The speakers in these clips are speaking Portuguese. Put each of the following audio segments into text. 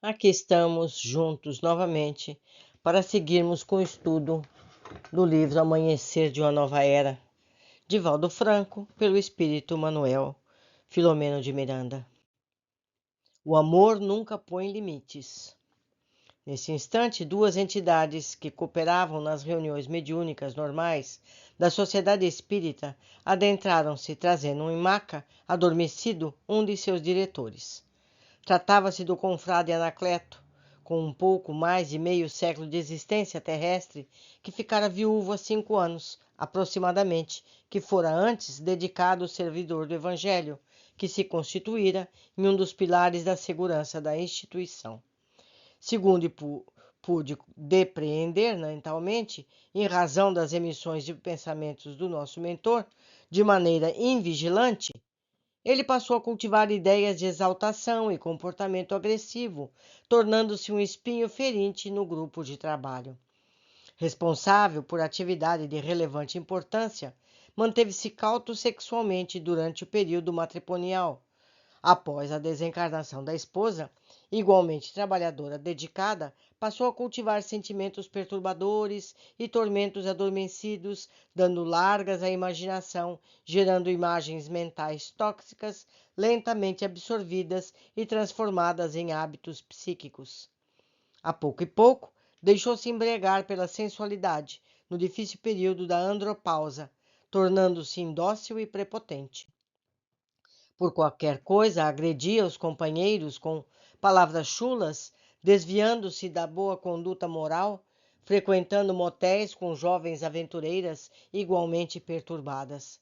Aqui estamos juntos novamente para seguirmos com o estudo do livro Amanhecer de uma Nova Era, de Valdo Franco, pelo espírito Manuel Filomeno de Miranda. O amor nunca põe limites. Nesse instante, duas entidades que cooperavam nas reuniões mediúnicas normais da Sociedade Espírita adentraram-se, trazendo em maca, adormecido, um de seus diretores. Tratava-se do confrade Anacleto, com um pouco mais de meio século de existência terrestre, que ficara viúvo há 5 anos, aproximadamente, que fora antes dedicado ao servidor do Evangelho, que se constituíra em um dos pilares da segurança da instituição. Segundo pude depreender mentalmente, em razão das emissões de pensamentos do nosso mentor, de maneira invigilante, ele passou a cultivar ideias de exaltação e comportamento agressivo, tornando-se um espinho ferinte no grupo de trabalho. Responsável por atividade de relevante importância, manteve-se cauto sexualmente durante o período matrimonial. Após a desencarnação da esposa, igualmente trabalhadora dedicada, passou a cultivar sentimentos perturbadores e tormentos adormecidos, dando largas à imaginação, gerando imagens mentais tóxicas, lentamente absorvidas e transformadas em hábitos psíquicos. A pouco e pouco, deixou-se embriagar pela sensualidade, no difícil período da andropausa, tornando-se indócil e prepotente. Por qualquer coisa, agredia os companheiros com palavras chulas, desviando-se da boa conduta moral, frequentando motéis com jovens aventureiras igualmente perturbadas.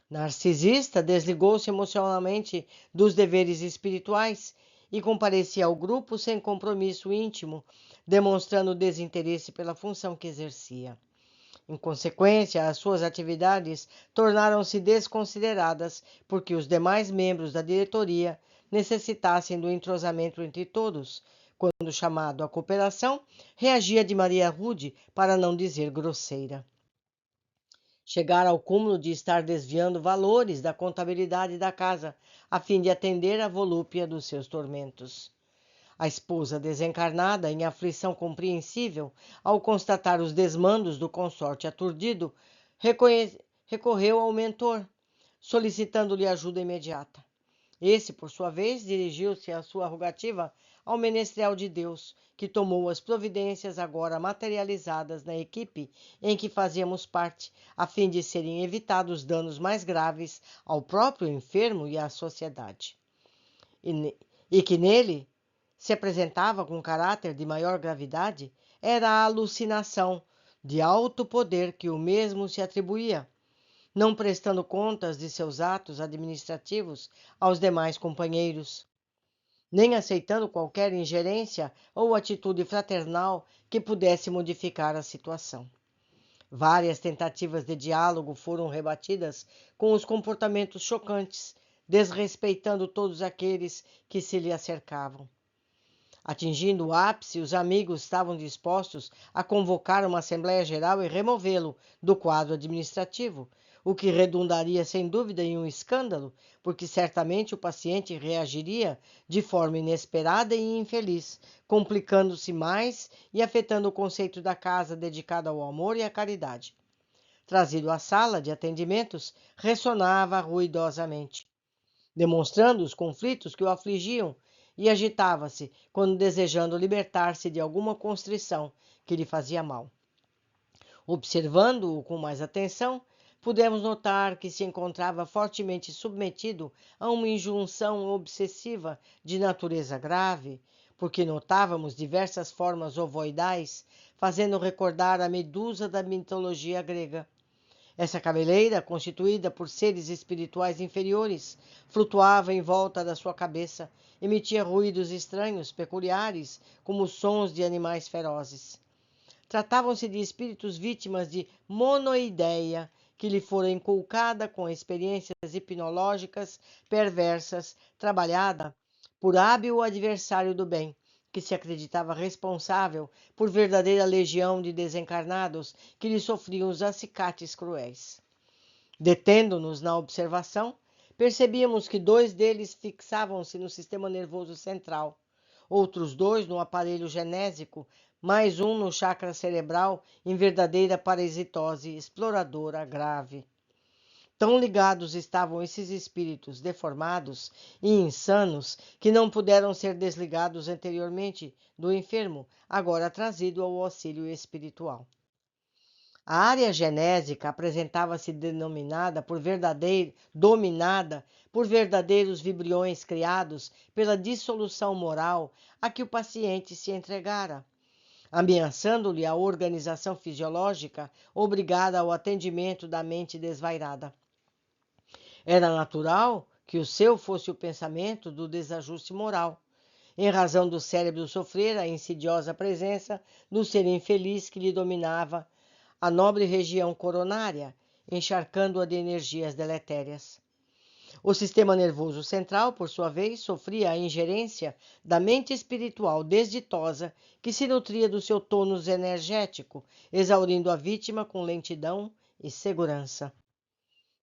Narcisista, desligou-se emocionalmente dos deveres espirituais e comparecia ao grupo sem compromisso íntimo, demonstrando desinteresse pela função que exercia. Em consequência, as suas atividades tornaram-se desconsideradas, porque os demais membros da diretoria necessitassem do entrosamento entre todos. Quando chamado à cooperação, reagia de maneira rude, para não dizer grosseira. Chegara ao cúmulo de estar desviando valores da contabilidade da casa, a fim de atender à volúpia dos seus tormentos. A esposa desencarnada, em aflição compreensível, ao constatar os desmandos do consorte aturdido, recorreu ao mentor, solicitando-lhe ajuda imediata. Esse, por sua vez, dirigiu-se a sua rogativa ao menestrial de Deus, que tomou as providências agora materializadas na equipe em que fazíamos parte, a fim de serem evitados danos mais graves ao próprio enfermo e à sociedade. E que nele se apresentava com caráter de maior gravidade era a alucinação de alto poder que o mesmo se atribuía, não prestando contas de seus atos administrativos aos demais companheiros, nem aceitando qualquer ingerência ou atitude fraternal que pudesse modificar a situação. Várias tentativas de diálogo foram rebatidas com os comportamentos chocantes, desrespeitando todos aqueles que se lhe acercavam. Atingindo o ápice, os amigos estavam dispostos a convocar uma Assembleia Geral e removê-lo do quadro administrativo, o que redundaria sem dúvida em um escândalo, porque certamente o paciente reagiria de forma inesperada e infeliz, complicando-se mais e afetando o conceito da casa dedicada ao amor e à caridade. Trazido à sala de atendimentos, ressonava ruidosamente, demonstrando os conflitos que o afligiam, e agitava-se quando desejando libertar-se de alguma constrição que lhe fazia mal. Observando-o com mais atenção, pudemos notar que se encontrava fortemente submetido a uma injunção obsessiva de natureza grave, porque notávamos diversas formas ovoidais, fazendo recordar a Medusa da mitologia grega. Essa cabeleira, constituída por seres espirituais inferiores, flutuava em volta da sua cabeça, emitia ruídos estranhos, peculiares, como sons de animais ferozes. Tratavam-se de espíritos vítimas de monoideia, que lhe fora inculcada com experiências hipnológicas perversas, trabalhada por hábil adversário do bem, que se acreditava responsável por verdadeira legião de desencarnados que lhe sofriam os acicates cruéis. Detendo-nos na observação, percebíamos que 2 deles fixavam-se no sistema nervoso central, outros 2 no aparelho genésico, mais um no chakra cerebral, em verdadeira parasitose exploradora grave. Tão ligados estavam esses espíritos deformados e insanos que não puderam ser desligados anteriormente do enfermo, agora trazido ao auxílio espiritual. A área genésica apresentava-se dominada por verdadeiros vibriões criados pela dissolução moral a que o paciente se entregara, ameaçando-lhe a organização fisiológica obrigada ao atendimento da mente desvairada. Era natural que o seu fosse o pensamento do desajuste moral, em razão do cérebro sofrer a insidiosa presença do ser infeliz que lhe dominava a nobre região coronária, encharcando-a de energias deletérias. O sistema nervoso central, por sua vez, sofria a ingerência da mente espiritual desditosa que se nutria do seu tônus energético, exaurindo a vítima com lentidão e segurança.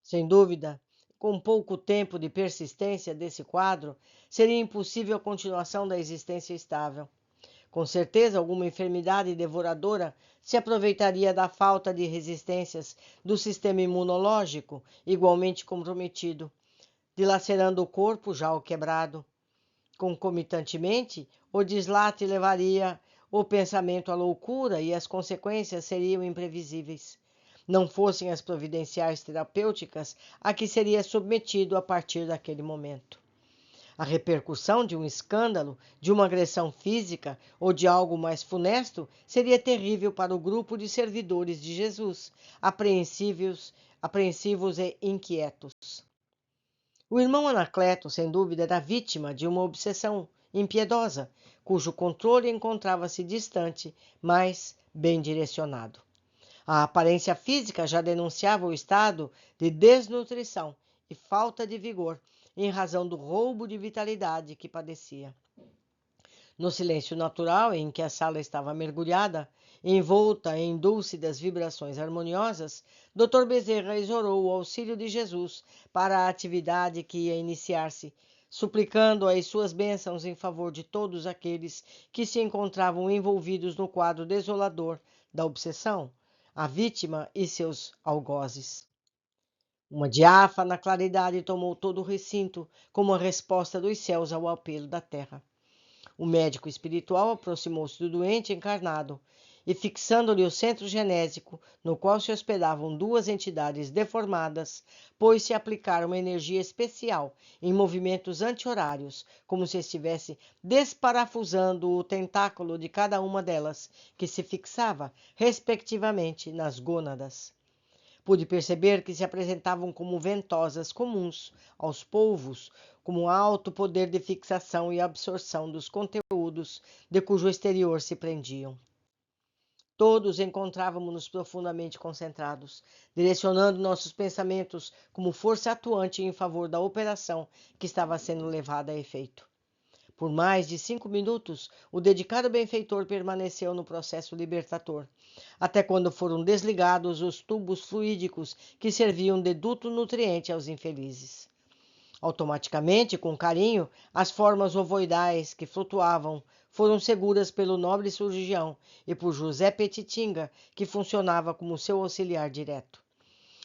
Sem dúvida, com pouco tempo de persistência desse quadro, seria impossível a continuação da existência estável. Com certeza, alguma enfermidade devoradora se aproveitaria da falta de resistências do sistema imunológico, igualmente comprometido, dilacerando o corpo já o quebrado. Concomitantemente, o deslate levaria o pensamento à loucura e as consequências seriam imprevisíveis, não fossem as providenciais terapêuticas a que seria submetido a partir daquele momento. A repercussão de um escândalo, de uma agressão física ou de algo mais funesto seria terrível para o grupo de servidores de Jesus, apreensivos e inquietos. O irmão Anacleto, sem dúvida, era vítima de uma obsessão impiedosa, cujo controle encontrava-se distante, mas bem direcionado. A aparência física já denunciava o estado de desnutrição e falta de vigor, em razão do roubo de vitalidade que padecia. No silêncio natural em que a sala estava mergulhada, envolta em dúlcidas vibrações harmoniosas, Dr. Bezerra exorou o auxílio de Jesus para a atividade que ia iniciar-se, suplicando as suas bênçãos em favor de todos aqueles que se encontravam envolvidos no quadro desolador da obsessão, a vítima e seus algozes. Uma diáfana claridade tomou todo o recinto como a resposta dos céus ao apelo da terra. O médico espiritual aproximou-se do doente encarnado e, fixando-lhe o centro genésico, no qual se hospedavam 2 entidades deformadas, pôs-se a aplicar uma energia especial em movimentos anti-horários, como se estivesse desparafusando o tentáculo de cada uma delas, que se fixava, respectivamente, nas gônadas. Pude perceber que se apresentavam como ventosas comuns aos polvos, como alto poder de fixação e absorção dos conteúdos de cujo exterior se prendiam. Todos encontrávamos-nos profundamente concentrados, direcionando nossos pensamentos como força atuante em favor da operação que estava sendo levada a efeito. Por mais de 5 minutos, o dedicado benfeitor permaneceu no processo libertador, até quando foram desligados os tubos fluídicos que serviam de duto nutriente aos infelizes. Automaticamente, com carinho, as formas ovoidais que flutuavam foram seguras pelo nobre cirurgião e por José Petitinga, que funcionava como seu auxiliar direto.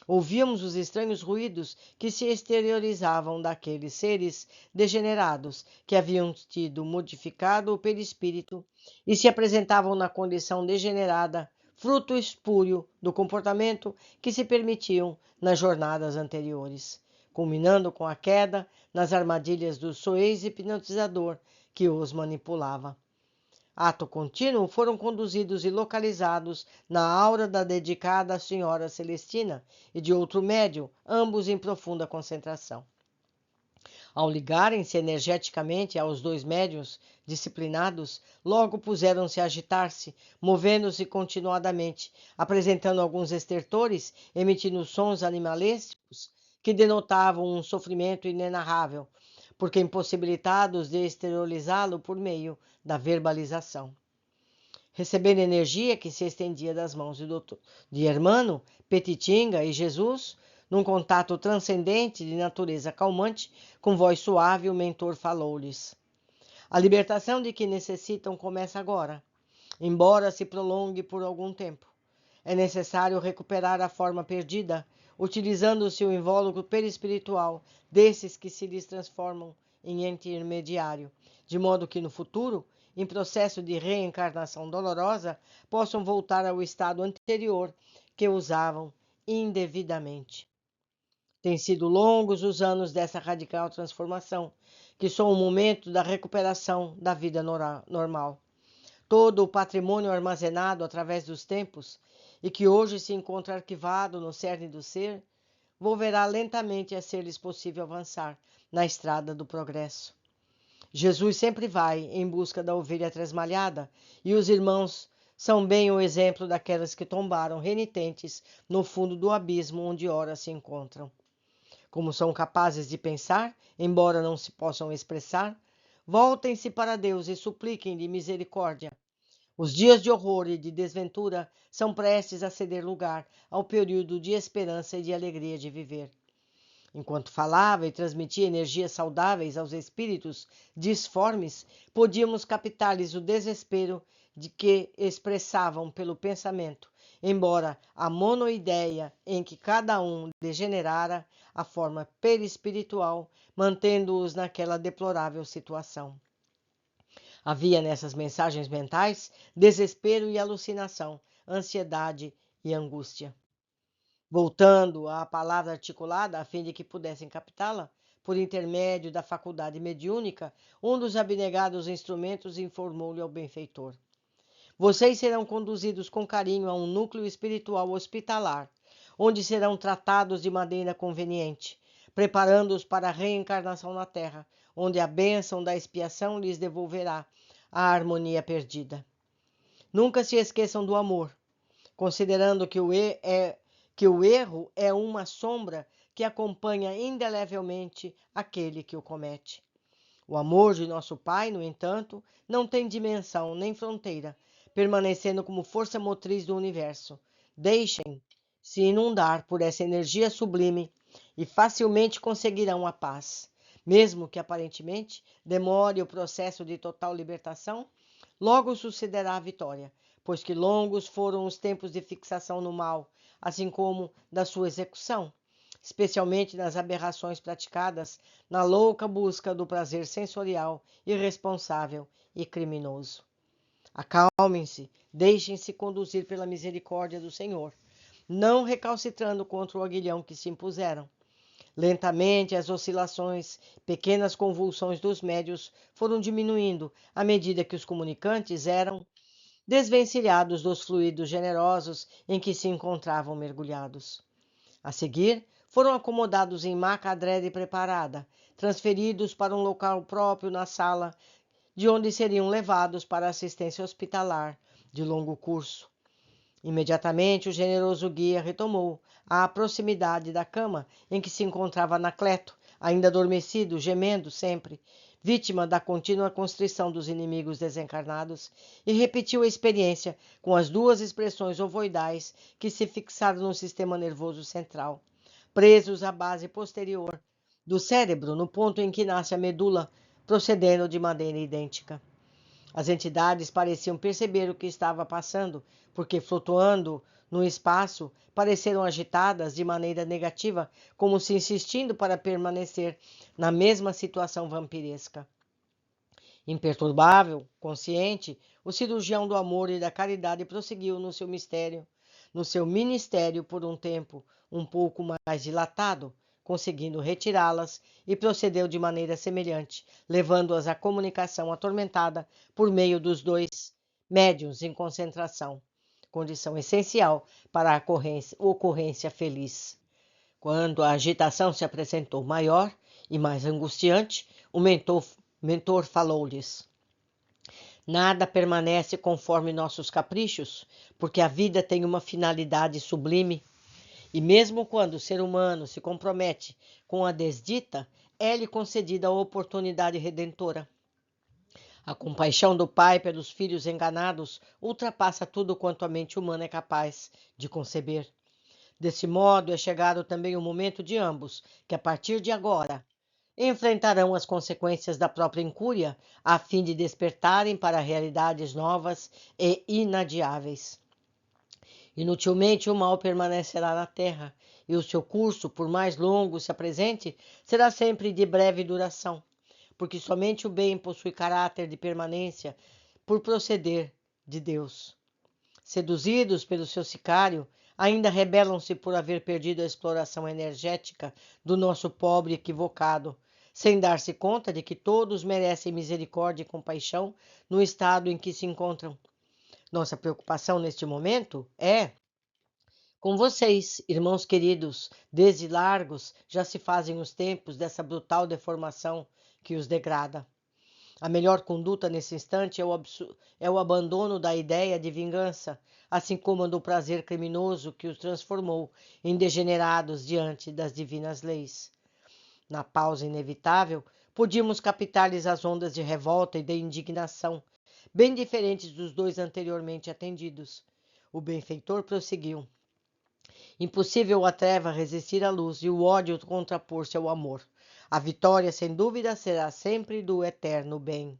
Ouvíamos os estranhos ruídos que se exteriorizavam daqueles seres degenerados que haviam tido modificado o perispírito e se apresentavam na condição degenerada, fruto espúrio do comportamento que se permitiam nas jornadas anteriores, culminando com a queda nas armadilhas do soez hipnotizador que os manipulava. Ato contínuo, foram conduzidos e localizados na aura da dedicada Senhora Celestina e de outro médium, ambos em profunda concentração. Ao ligarem-se energeticamente aos 2 médiuns disciplinados, logo puseram-se a agitar-se, movendo-se continuadamente, apresentando alguns estertores, emitindo sons animalescos que denotavam um sofrimento inenarrável, porque impossibilitados de exteriorizá-lo por meio da verbalização. Recebendo energia que se estendia das mãos de Hermano, Petitinga e Jesus, num contato transcendente de natureza calmante, com voz suave o mentor falou-lhes. A libertação de que necessitam começa agora, embora se prolongue por algum tempo. É necessário recuperar a forma perdida, utilizando-se o invólucro perispiritual desses que se lhes transformam em intermediário, de modo que no futuro, em processo de reencarnação dolorosa, possam voltar ao estado anterior que usavam indevidamente. Têm sido longos os anos dessa radical transformação, que são o momento da recuperação da vida normal. Todo o patrimônio armazenado através dos tempos e que hoje se encontra arquivado no cerne do ser, volverá lentamente a ser-lhes possível avançar na estrada do progresso. Jesus sempre vai em busca da ovelha tresmalhada, e os irmãos são bem o exemplo daquelas que tombaram renitentes no fundo do abismo onde ora se encontram. Como são capazes de pensar, embora não se possam expressar, voltem-se para Deus e supliquem-lhe misericórdia. Os dias de horror e de desventura são prestes a ceder lugar ao período de esperança e de alegria de viver. Enquanto falava e transmitia energias saudáveis aos espíritos disformes, podíamos captar-lhes o desespero de que expressavam pelo pensamento, embora a monoideia em que cada um degenerara a forma perispiritual, mantendo-os naquela deplorável situação. Havia nessas mensagens mentais desespero e alucinação, ansiedade e angústia. Voltando à palavra articulada, a fim de que pudessem captá-la, por intermédio da faculdade mediúnica, um dos abnegados instrumentos informou-lhe ao benfeitor: vocês serão conduzidos com carinho a um núcleo espiritual hospitalar, onde serão tratados de maneira conveniente, preparando-os para a reencarnação na Terra, onde a bênção da expiação lhes devolverá a harmonia perdida. Nunca se esqueçam do amor, considerando que o erro é uma sombra que acompanha indelevelmente aquele que o comete. O amor de nosso Pai, no entanto, não tem dimensão nem fronteira, permanecendo como força motriz do universo. Deixem-se inundar por essa energia sublime e facilmente conseguirão a paz. Mesmo que aparentemente demore o processo de total libertação, logo sucederá a vitória, pois que longos foram os tempos de fixação no mal, assim como da sua execução, especialmente nas aberrações praticadas na louca busca do prazer sensorial, irresponsável e criminoso. Acalmem-se, deixem-se conduzir pela misericórdia do Senhor, não recalcitrando contra o aguilhão que se impuseram. Lentamente, as oscilações, pequenas convulsões dos médios foram diminuindo à medida que os comunicantes eram desvencilhados dos fluidos generosos em que se encontravam mergulhados. A seguir, foram acomodados em maca adrede preparada, transferidos para um local próprio na sala, de onde seriam levados para a assistência hospitalar de longo curso. Imediatamente, o generoso guia retomou a proximidade da cama em que se encontrava Anacleto, ainda adormecido, gemendo sempre, vítima da contínua constrição dos inimigos desencarnados, e repetiu a experiência com as duas expressões ovoidais que se fixaram no sistema nervoso central, presos à base posterior do cérebro, no ponto em que nasce a medula, procedendo de maneira idêntica. As entidades pareciam perceber o que estava passando, porque, flutuando no espaço, pareceram agitadas de maneira negativa, como se insistindo para permanecer na mesma situação vampiresca. Imperturbável, consciente, o cirurgião do amor e da caridade prosseguiu no seu ministério por um tempo um pouco mais dilatado, conseguindo retirá-las, e procedeu de maneira semelhante, levando-as à comunicação atormentada por meio dos dois médiuns em concentração, condição essencial para a ocorrência feliz. Quando a agitação se apresentou maior e mais angustiante, o mentor falou-lhes: nada permanece conforme nossos caprichos, porque a vida tem uma finalidade sublime. E mesmo quando o ser humano se compromete com a desdita, é-lhe concedida a oportunidade redentora. A compaixão do Pai pelos filhos enganados ultrapassa tudo quanto a mente humana é capaz de conceber. Desse modo, é chegado também o momento de ambos, que a partir de agora enfrentarão as consequências da própria incúria, a fim de despertarem para realidades novas e inadiáveis. Inutilmente o mal permanecerá na terra, e o seu curso, por mais longo se apresente, será sempre de breve duração, porque somente o bem possui caráter de permanência por proceder de Deus. Seduzidos pelo seu sicário, ainda rebelam-se por haver perdido a exploração energética do nosso pobre equivocado, sem dar-se conta de que todos merecem misericórdia e compaixão no estado em que se encontram. Nossa preocupação neste momento é com vocês, irmãos queridos. Desde largos já se fazem os tempos dessa brutal deformação que os degrada. A melhor conduta nesse instante é o abandono da ideia de vingança, assim como a do prazer criminoso que os transformou em degenerados diante das divinas leis. Na pausa inevitável, podíamos captar-lhes as ondas de revolta e de indignação, bem diferentes dos dois anteriormente atendidos. O benfeitor prosseguiu. Impossível a treva resistir à luz e o ódio contrapor-se ao amor. A vitória, sem dúvida, será sempre do eterno bem.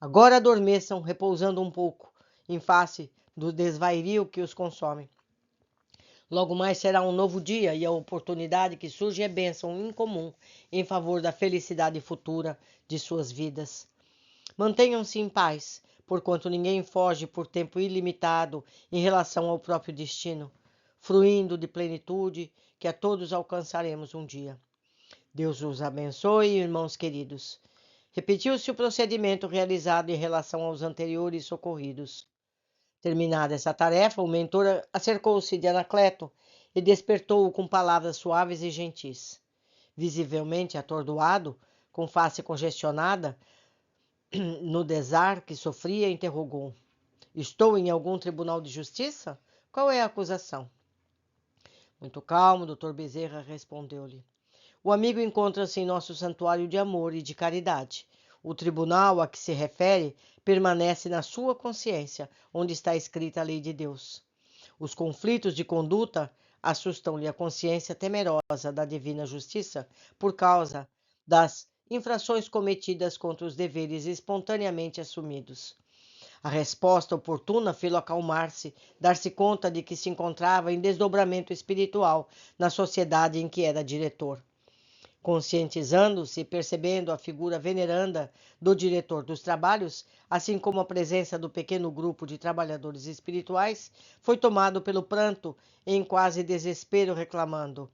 Agora adormeçam, repousando um pouco, em face do desvario que os consome. Logo mais será um novo dia e a oportunidade que surge é bênção incomum em favor da felicidade futura de suas vidas. Mantenham-se em paz, porquanto ninguém foge por tempo ilimitado em relação ao próprio destino, fruindo de plenitude que a todos alcançaremos um dia. Deus os abençoe, irmãos queridos. Repetiu-se o procedimento realizado em relação aos anteriores socorridos. Terminada essa tarefa, o mentor acercou-se de Anacleto e despertou-o com palavras suaves e gentis. Visivelmente atordoado, com face congestionada, no desar que sofria, interrogou: Estou em algum tribunal de justiça? Qual é a acusação? Muito calmo, Dr. Bezerra respondeu-lhe: O amigo encontra-se em nosso santuário de amor e de caridade. O tribunal a que se refere permanece na sua consciência, onde está escrita a lei de Deus. Os conflitos de conduta assustam-lhe a consciência temerosa da divina justiça por causa das infrações cometidas contra os deveres espontaneamente assumidos. A resposta oportuna fê-lo acalmar-se, dar-se conta de que se encontrava em desdobramento espiritual na sociedade em que era diretor. Conscientizando-se e percebendo a figura veneranda do diretor dos trabalhos, assim como a presença do pequeno grupo de trabalhadores espirituais, foi tomado pelo pranto, em quase desespero, reclamando: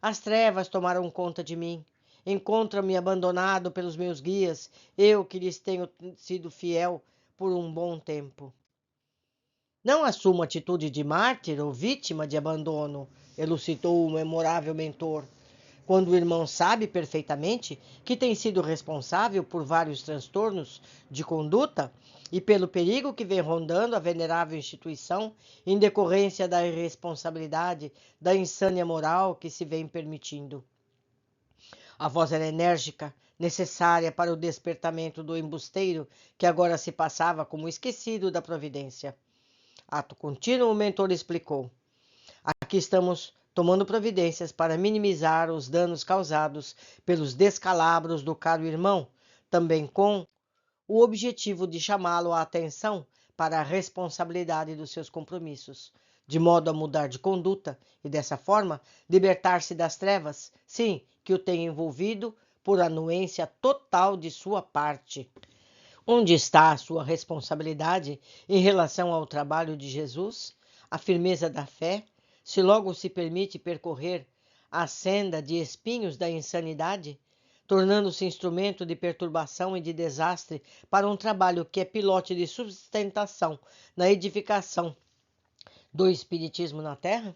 As trevas tomaram conta de mim. Encontro-me abandonado pelos meus guias, eu que lhes tenho sido fiel por um bom tempo. Não assumo atitude de mártir ou vítima de abandono, elucidou o memorável mentor, quando o irmão sabe perfeitamente que tem sido responsável por vários transtornos de conduta e pelo perigo que vem rondando a venerável instituição em decorrência da irresponsabilidade, da insânia moral que se vem permitindo. A voz era enérgica, necessária para o despertamento do embusteiro que agora se passava como esquecido da providência. Ato contínuo, o mentor explicou. Aqui estamos tomando providências para minimizar os danos causados pelos descalabros do caro irmão, também com o objetivo de chamá-lo à atenção para a responsabilidade dos seus compromissos, de modo a mudar de conduta e, dessa forma, libertar-se das trevas, sim, que o tem envolvido por anuência total de sua parte. Onde está a sua responsabilidade em relação ao trabalho de Jesus, a firmeza da fé, se logo se permite percorrer a senda de espinhos da insanidade, tornando-se instrumento de perturbação e de desastre para um trabalho que é pilote de sustentação na edificação do espiritismo na Terra?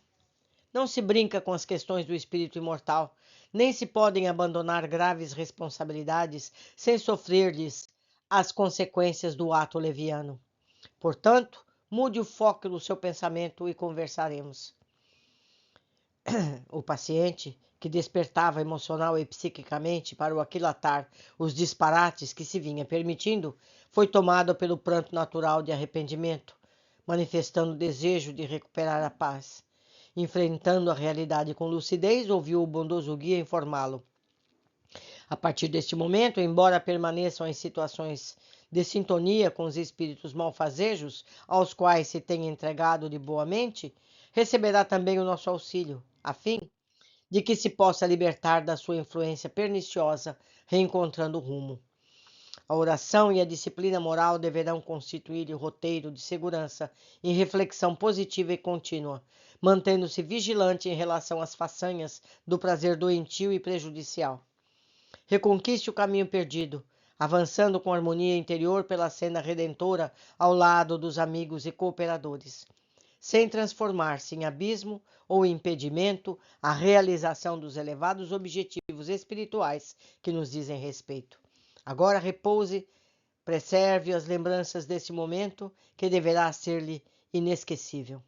Não se brinca com as questões do espírito imortal, nem se podem abandonar graves responsabilidades sem sofrer-lhes as consequências do ato leviano. Portanto, mude o foco do seu pensamento e conversaremos. O paciente, que despertava emocional e psiquicamente para o aquilatar os disparates que se vinha permitindo, foi tomado pelo pranto natural de arrependimento, manifestando o desejo de recuperar a paz. Enfrentando a realidade com lucidez, ouviu o bondoso guia informá-lo. A partir deste momento, embora permaneçam em situações de sintonia com os espíritos malfazejos, aos quais se tem entregado de boa mente, receberá também o nosso auxílio, a fim de que se possa libertar da sua influência perniciosa, reencontrando o rumo. A oração e a disciplina moral deverão constituir o roteiro de segurança e reflexão positiva e contínua, mantendo-se vigilante em relação às façanhas do prazer doentio e prejudicial. Reconquiste o caminho perdido, avançando com harmonia interior pela senda redentora ao lado dos amigos e cooperadores, sem transformar-se em abismo ou impedimento à realização dos elevados objetivos espirituais que nos dizem respeito. Agora repouse, preserve as lembranças desse momento que deverá ser-lhe inesquecível.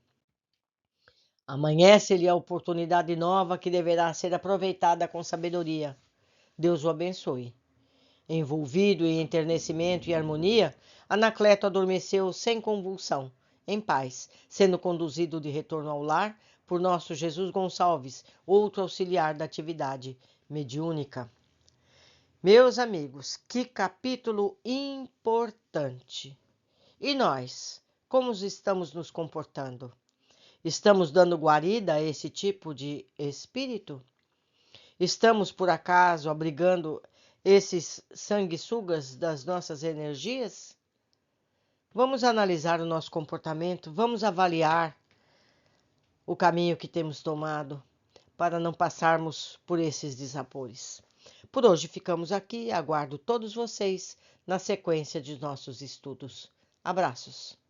Amanhece-lhe a oportunidade nova que deverá ser aproveitada com sabedoria. Deus o abençoe. Envolvido em enternecimento e harmonia, Anacleto adormeceu sem convulsão, em paz, sendo conduzido de retorno ao lar por nosso Jesus Gonçalves, outro auxiliar da atividade mediúnica. Meus amigos, que capítulo importante! E nós, como estamos nos comportando? Estamos dando guarida a esse tipo de espírito? Estamos, por acaso, abrigando esses sanguessugas das nossas energias? Vamos analisar o nosso comportamento, vamos avaliar o caminho que temos tomado para não passarmos por esses desapores. Por hoje ficamos aqui, aguardo todos vocês na sequência de nossos estudos. Abraços!